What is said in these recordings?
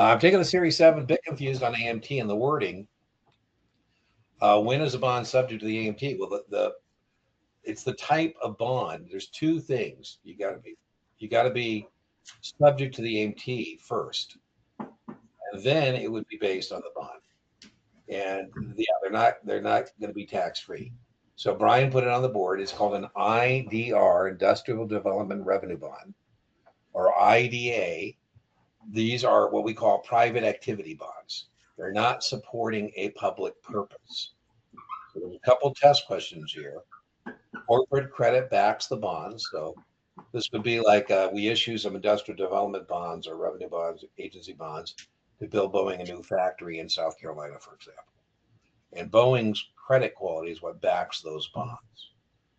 I'm taking the Series 7, a bit confused on AMT and the wording. When is a bond subject to the AMT? Well, it's the type of bond. There's two things you got to be subject to the AMT first, and then it would be based on the bond. And yeah, they're not going to be tax free. So Brian put it on the board. It's called an IDR, Industrial Development Revenue Bond, or IDA. These are what we call private activity bonds. They're not supporting a public purpose. So there's a couple test questions here. Corporate credit backs the bonds. So this would be like we issue some industrial development bonds or revenue bonds, agency bonds to build Boeing a new factory in South Carolina, for example. And Boeing's credit quality is what backs those bonds.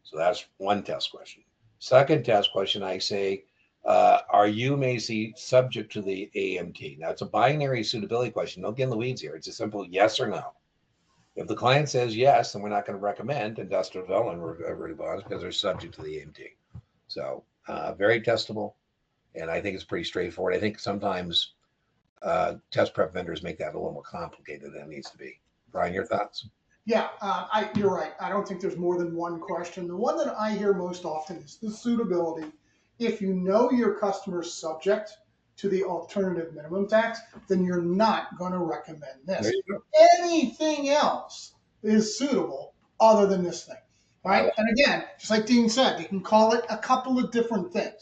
So that's one test question. Second test question, I say, are you, Macy, subject to the AMT? Now, it's a binary suitability question. Don't get in the weeds here. It's a simple yes or no. If the client says yes, then we're not going to recommend industrial development revenue bonds because they're subject to the AMT. So very testable, and I think it's pretty straightforward. I think sometimes test prep vendors make that a little more complicated than it needs to be. Brian, your thoughts? Yeah, you're right. I don't think there's more than one question. The one that I hear most often is the suitability. If you know your customer's subject to the alternative minimum tax, then you're not going to recommend There this. you go. Anything else is suitable other than this thing, I right? And again, just like Dean said, you can call it a couple of different things.